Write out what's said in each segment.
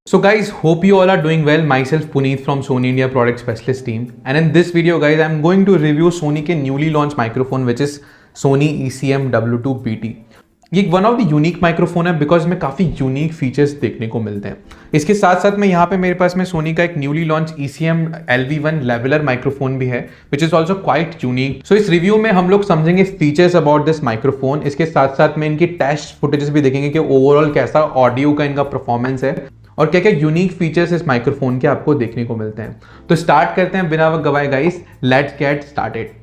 So guys, hope you all are doing well. Myself Puneet from Sony India Product Specialist team, and in this video guys, I'm going to review Sony के newly launched microphone which is Sony ECM W2 BT. ये one of the unique microphone है because में काफ़ी unique features देखने को मिलते हैं। इसके साथ साथ में यहाँ पे मेरे पास में सोनी का एक newly launch ECM LV1 lavalier microphone भी है which is also quite unique. So इस रिव्यू में हम लोग समझेंगे फीचर्स अबाउट दिस माइक्रोफोन। इसके साथ साथ में इनकी टेस्ट फुटेजेस भी देखेंगे कि ओवरऑल कैसा ऑडियो का इनका परफॉर्मेंस है और क्या क्या यूनिक फीचर्स इस माइक्रोफोन के आपको देखने को मिलते हैं। तो स्टार्ट करते हैं बिना वक्त गवाए guys, let's get started.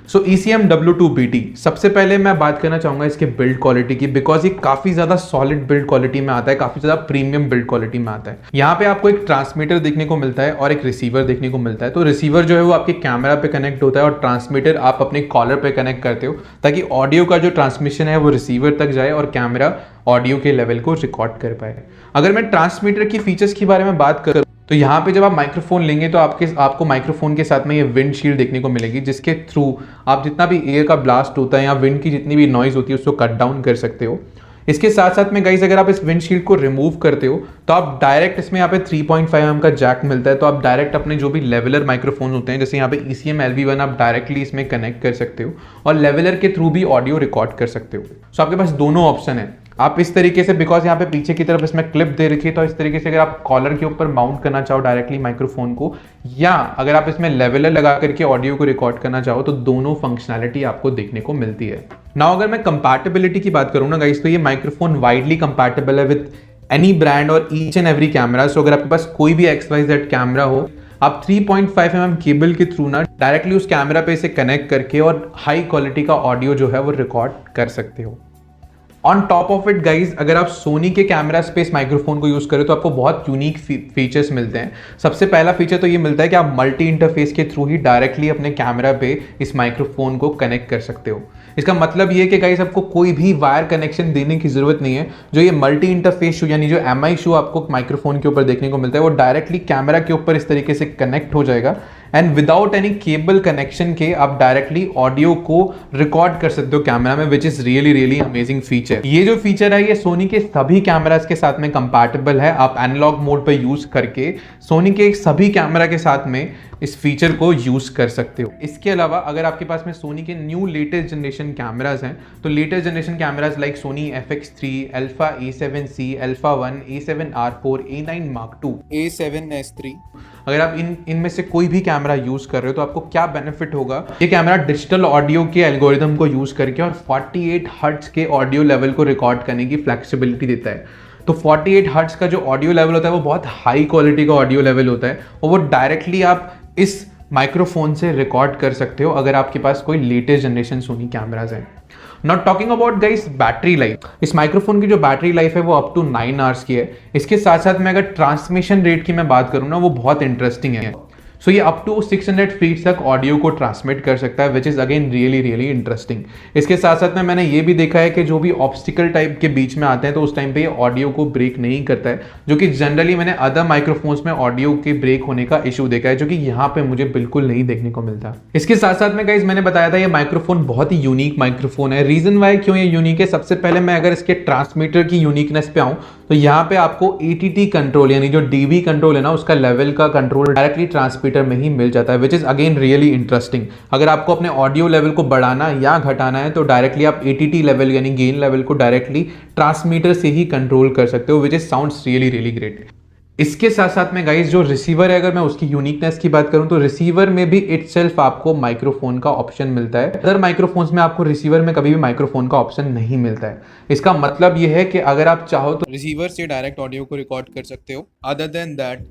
So ECM W2 BT, सबसे पहले मैं बात करना चाहूंगा इसके बिल्ड क्वालिटी की बिकॉज ये काफी ज्यादा सॉलिड बिल्ड क्वालिटी में आता है, काफी ज्यादा प्रीमियम बिल्ड क्वालिटी में आता है। यहाँ पे आपको एक ट्रांसमीटर देखने को मिलता है और एक रिसीवर देखने को मिलता है। तो रिसीवर जो है वो आपके कैमरा पे कनेक्ट होता है और ट्रांसमीटर आप अपने कॉलर पे कनेक्ट करते हो ताकि ऑडियो का जो ट्रांसमिशन है वो रिसीवर तक जाए और कैमरा ऑडियो के लेवल को रिकॉर्ड कर पाए। अगर मैं ट्रांसमीटर की फीचर्स के बारे में बात करूं तो यहाँ पे जब आप माइक्रोफोन लेंगे तो आपको माइक्रोफोन के साथ में ये विंड शील्ड देखने को मिलेगी जिसके थ्रू आप जितना भी एयर का ब्लास्ट होता है या विंड की जितनी भी नॉइज होती है उसको कट डाउन कर सकते हो। इसके साथ साथ में गाइस अगर आप इस विंड शील्ड को रिमूव करते हो तो आप डायरेक्ट इसमें यहाँ पे 3.5 mm का जैक मिलता है। तो आप डायरेक्ट अपने जो भी लेवलर माइक्रोफोन होते हैं जैसे यहाँ पे ECM LV1 आप डायरेक्टली इसमें कनेक्ट कर सकते हो और लेवलर के थ्रू भी ऑडियो रिकॉर्ड कर सकते हो। सो आपके पास दोनों ऑप्शन है। आप इस तरीके से बिकॉज यहाँ पे पीछे की तरफ इसमें क्लिप दे रखी है तो इस तरीके से अगर आप कॉलर के ऊपर माउंट करना चाहो डायरेक्टली माइक्रोफोन को, या अगर आप इसमें लेवलर लगा करके ऑडियो को रिकॉर्ड करना चाहो तो दोनों फंक्शनैलिटी आपको देखने को मिलती है। नाउ अगर मैं कंपैटिबिलिटी की बात करूँ ना गाइस तो ये माइक्रोफोन वाइडली कंपैटिबल है विद एनी ब्रांड और ईच एंड एवरी कैमरा। सो अगर आपके पास कोई भी XYZ कैमरा हो आप 3.5 mm केबल के थ्रू ना डायरेक्टली उस कैमरा पे इसे कनेक्ट करके और हाई क्वालिटी का ऑडियो जो है वो रिकॉर्ड कर सकते हो। On top of it guys अगर आप सोनी के कैमरा स्पेस माइक्रोफोन को यूज करें तो आपको बहुत यूनिक फीचर्स मिलते हैं। सबसे पहला फीचर तो ये मिलता है कि आप मल्टी इंटरफेस के थ्रू ही डायरेक्टली अपने कैमरा पे इस माइक्रोफोन को कनेक्ट कर सकते हो। इसका मतलब ये कि गाइज आपको कोई भी वायर कनेक्शन देने की जरूरत नहीं है। जो ये मल्टी इंटरफेस शू यानी जो MI शू आपको माइक्रोफोन के ऊपर देखने को मिलता है वो डायरेक्टली कैमरा के ऊपर इस तरीके से कनेक्ट हो जाएगा and without any cable connection के आप डायरेक्टली ऑडियो को रिकॉर्ड कर सकते हो कैमरा में, which is really amazing feature. ये जो फीचर है ये सोनी के सभी कैमरास के साथ में कंपैटिबल है। आप एनालॉग मोड पर यूज करके सोनी के सभी कैमरा के साथ में इस फीचर को यूज कर सकते हो। इसके अलावा अगर आपके पास में सोनी के न्यू लेटेस्ट जनरेशन कैमरास हैं तो latest generation cameras like Sony FX3, Alpha A7C, Alpha 1, A7R4, A9 Mark II, A7S3, अगर आप इनमें से कोई भी कैमरा यूज कर रहे हो तो आपको क्या बेनिफिट होगा। ये कैमरा डिजिटल ऑडियो के एल्गोरिथम को यूज करके और 48 हर्ट्ज के ऑडियो लेवल को रिकॉर्ड करने की फ्लेक्सिबिलिटी देता है। तो 48 हर्ट्ज का जो ऑडियो लेवल होता है वो बहुत हाई क्वालिटी का ऑडियो लेवल होता है और वो डायरेक्टली आप इस माइक्रोफोन से रिकॉर्ड कर सकते हो अगर आपके पास कोई लेटेस्ट जनरेशन सोनी कैमराज हैं। Not talking about guys battery life, इस माइक्रोफोन की जो बैटरी लाइफ है वो अप टू 9 आवर्स की है। इसके साथ साथ में अगर ट्रांसमिशन रेट की मैं बात करूँ ना वो बहुत इंटरेस्टिंग है। सो ये अप टू 600 फीट तक ऑडियो को ट्रांसमिट कर सकता है which is again really interesting. इसके साथ साथ में मैंने ये भी देखा है कि जो भी ऑब्स्टिकल टाइप के बीच में आते हैं तो उस टाइम पे ये ऑडियो को ब्रेक नहीं करता है, जो कि जनरली मैंने अदर माइक्रोफोन्स में ऑडियो के ब्रेक होने का इशू देखा है जो कि यहाँ पे मुझे बिल्कुल नहीं देखने को मिलता। इसके साथ साथ में गाइस मैंने बताया था ये माइक्रोफोन बहुत ही यूनिक माइक्रोफोन है। रीजन वाई क्यों ये यूनिक है, सबसे पहले मैं अगर इसके ट्रांसमीटर की यूनिकनेस पे आऊँ तो यहाँ पे आपको ATT कंट्रोल यानी जो DB कंट्रोल है ना उसका लेवल का कंट्रोल डायरेक्टली ट्रांसमीटर में ही मिल जाता है which is again really interesting. अगर आपको अपने ऑडियो लेवल को बढ़ाना या घटाना है तो डायरेक्टली आप ATT लेवल यानी गेन लेवल को डायरेक्टली ट्रांसमीटर से ही कंट्रोल कर सकते हो which is sounds really great. इसके साथ साथ में गाइस जो रिसीवर है अगर मैं उसकी यूनिकनेस की बात करूं तो रिसीवर में भी इटसेल्फ आपको माइक्रोफोन का ऑप्शन मिलता है। अदर माइक्रोफोन्स में आपको रिसीवर में कभी भी माइक्रोफोन का ऑप्शन नहीं मिलता है। इसका मतलब यह है कि अगर आप चाहो तो रिसीवर से डायरेक्ट ऑडियो को रिकॉर्ड कर सकते हो। अदर देन दैट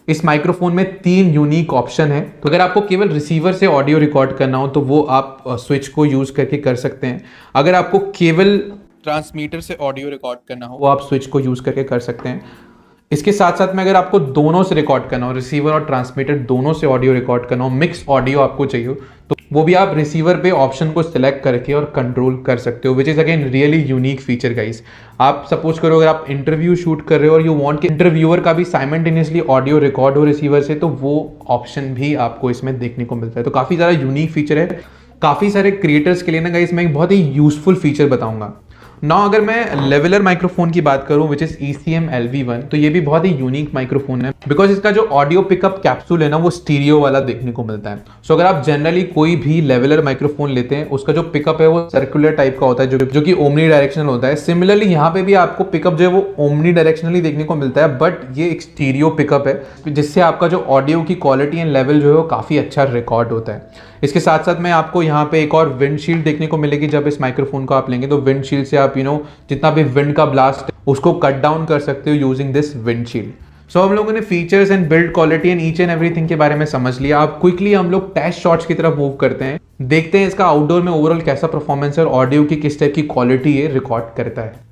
इस माइक्रोफोन में 3 यूनिक ऑप्शन है। तो अगर आपको केवल रिसीवर से ऑडियो रिकॉर्ड करना हो तो वो आप स्विच को यूज करके कर सकते हैं। अगर आपको केवल ट्रांसमीटर से ऑडियो रिकॉर्ड करना हो वो आप स्विच को यूज करके कर सकते हैं। इसके साथ साथ में अगर आपको दोनों से रिकॉर्ड करना हो, रिसीवर और ट्रांसमीटर दोनों से ऑडियो रिकॉर्ड करना हो, मिक्स ऑडियो आपको चाहिए तो वो भी आप रिसीवर पे ऑप्शन को सिलेक्ट करके और कंट्रोल कर सकते हो which is again really unique feature guys. आप सपोज करो अगर आप इंटरव्यू शूट कर रहे हो और यू वांट कि इंटरव्यूअर का भी साइमल्टेनियसली ऑडियो रिकॉर्ड हो रिसीवर से तो वो ऑप्शन भी आपको इसमें देखने को मिलता है। तो काफी ज़्यादा यूनिक फीचर है। काफी सारे क्रिएटर्स के लिए ना गाइस मैं एक बहुत ही यूजफुल फीचर बताऊंगा। नाउ अगर मैं लेवलर माइक्रोफोन की बात करूं विच इज ECM LV1, तो ये भी बहुत ही यूनिक माइक्रोफोन है बिकॉज इसका जो ऑडियो पिकअप कैप्सूल है ना वो स्टीरियो वाला देखने को मिलता है। सो अगर आप जनरली कोई भी लेवलर माइक्रोफोन लेते हैं उसका जो पिकअप है वो सर्कुलर टाइप का होता है जो कि ओमनी डायरेक्शनल होता है। सिमिलरली यहाँ पे भी आपको पिकअप जो है वो ओमनी डायरेक्शनली देखने को मिलता है, बट ये एक स्टीरियो पिकअप है जिससे आपका जो ऑडियो की क्वालिटी एंड लेवल जो है वो काफ़ी अच्छा रिकॉर्ड होता है। इसके साथ साथ में आपको यहाँ पे एक और विंडशील्ड देखने को मिलेगी जब इस माइक्रोफोन को आप लेंगे, तो विंडशील्ड से आप जितना भी विंड का ब्लास्ट उसको कट डाउन कर सकते हो यूजिंग दिस विंडशील्ड। सो हम लोगों ने features and build quality and each and everything के बारे में समझ लिया। अब क्विकली हम लोग टेस्ट शॉट्स की तरफ मूव करते हैं, देखते हैं इसका आउटडोर में ओवरऑल कैसा परफॉर्मेंस है और ऑडियो की किस टाइप की क्वालिटी ये रिकॉर्ड करता है।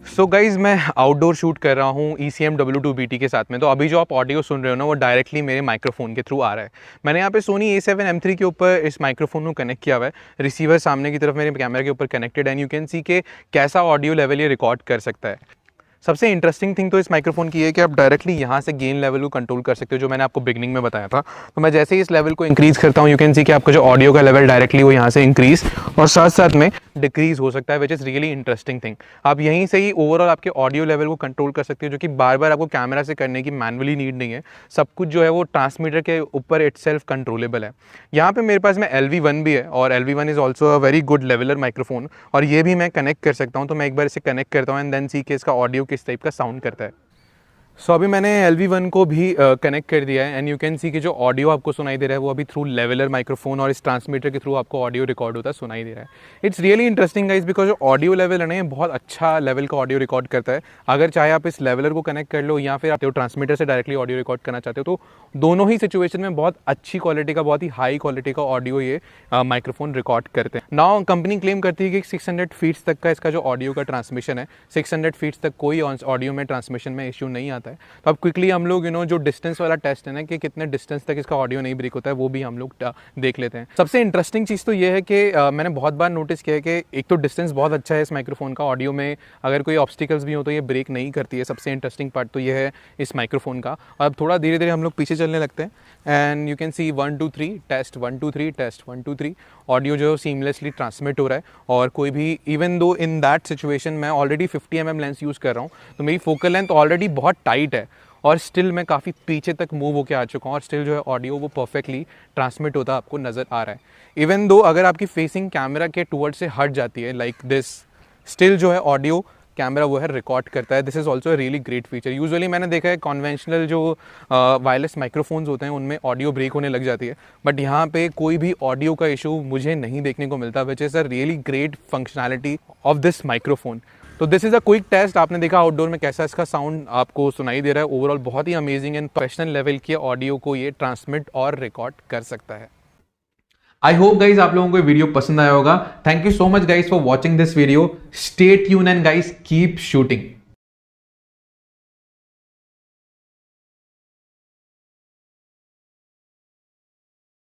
सो गाइज मैं आउटडोर शूट कर रहा हूँ ECM W2BT के साथ में। तो अभी जो आप ऑडियो सुन रहे हो ना वो डायरेक्टली मेरे माइक्रोफोन के थ्रू आ रहा है। मैंने यहाँ पे Sony A7M3 के ऊपर इस माइक्रोफोन को कनेक्ट किया हुआ है, रिसीवर सामने की तरफ मेरे कैमरे के ऊपर कनेक्टेड, एंड यू कैन सी के कैसा ऑडियो लेवल ये रिकॉर्ड कर सकता है। सबसे इंटरेस्टिंग थिंग तो इस माइक्रोफोन की है कि आप डायरेक्टली यहाँ से गेन लेवल को कंट्रोल कर सकते हो, जो मैंने आपको बिगनिंग में बताया था। तो मैं जैसे ही इस लेवल को इंक्रीज करता हूँ यू कैन सी कि आपका जो ऑडियो का लेवल डायरेक्टली वो यहाँ से इंक्रीज और साथ साथ में डिक्रीज हो सकता है, which is really interesting thing. आप यहीं से ही ओवरऑल आपके ऑडियो लेवल को कंट्रोल कर सकते हो, जो कि बार बार आपको कैमरा से करने की मैनुअली नीड नहीं है। सब कुछ जो है वो ट्रांसमीटर के ऊपर इटसेल्फ कंट्रोलेबल है। यहाँ पे मेरे पास में LV1 भी है और LV1 is also a very good leveller microphone, और ये भी मैं कनेक्ट कर सकता हूँ। तो मैं एक बार इसे कनेक्ट करता हूँ एंड देन सी के इसका ऑडियो किस टाइप का साउंड करता है। सो अभी मैंने LV1 को भी कनेक्ट कर दिया है एंड यू कैन सी कि जो ऑडियो आपको सुनाई दे रहा है वो अभी थ्रू लेवलर माइक्रोफोन और इस ट्रांसमीटर के थ्रू आपको ऑडियो रिकॉर्ड होता सुनाई दे रहा है। It's really interesting guys because जो ऑडियो लेवल है ना ये बहुत अच्छा लेवल का ऑडियो रिकॉर्ड करता है। अगर चाहे आप इस लेवलर को कनेक्ट कर लो या फिर आप ट्रांसमीटर से डायरेक्टली ऑडियो रिकॉर्ड करना चाहते हो, तो दोनों ही सिचुएशन में बहुत अच्छी क्वालिटी का, बहुत ही हाई क्वालिटी का ऑडियो ये माइक्रोफोन रिकॉर्ड करते हैं। नाउ कंपनी क्लेम करती है कि 600 फीट्स तक का इसका जो ऑडियो का ट्रांसमिशन है, 600 फीट्स तक कोई ऑडियो में ट्रांसमिशन में इश्यू नहीं आता है। तो अब क्विकली हम लोग जो डिस्टेंस वाला टेस्ट है ना कि कितने डिस्टेंस तक इसका ऑडियो नहीं ब्रेक होता है वो भी हम लोग देख लेते हैं। सबसे इंटरेस्टिंग चीज़ तो ये है कि मैंने बहुत बार नोटिस किया है कि एक तो डिस्टेंस बहुत अच्छा है इस माइक्रोफोन का, ऑडियो में अगर कोई ऑब्स्टिकल्स भी हो तो ये ब्रेक नहीं करती है। सबसे इंटरेस्टिंग पार्ट तो ये है इस माइक्रोफोन का। अब थोड़ा धीरे धीरे हम लोग पीछे चलने लगते हैं and you can see 1 2 3 test, 1 2 3 test, 1 2 3 audio जो सीमलेसली ट्रांसमिट हो रहा है। और कोई भी even though in that situation मैं ऑलरेडी 50 mm लेंस यूज़ कर रहा हूँ, तो मेरी फोकल लेंथ ऑलरेडी बहुत टाइट है और स्टिल मैं काफ़ी पीछे तक मूव होकर आ चुका हूँ और स्टिल जो है ऑडियो वो परफेक्टली ट्रांसमिट होता आपको नज़र आ रहा है। इवन दो अगर आपकी फेसिंग कैमरा के टूवर्ड से हट जाती है लाइक दिस, स्टिल जो है ऑडियो कैमरा वो है रिकॉर्ड करता है। This is also really great feature. Usually मैंने देखा है कॉन्वेंशनल जो वायरलेस माइक्रोफोन्स होते हैं उनमें ऑडियो ब्रेक होने लग जाती है, बट यहाँ पे कोई भी ऑडियो का इशू मुझे नहीं देखने को मिलता, which is a really great functionality of this microphone. तो this is a quick test. आपने देखा आउटडोर में कैसा इसका साउंड आपको सुनाई दे रहा है। ओवरऑल बहुत ही अमेजिंग एंड प्रोफेशनल लेवल के ऑडियो को ये ट्रांसमिट और रिकॉर्ड कर सकता है। आई होप गाइज आप लोगों को वीडियो पसंद आया होगा। Thank you so much guys for watching this video. Stay tune and guys keep shooting.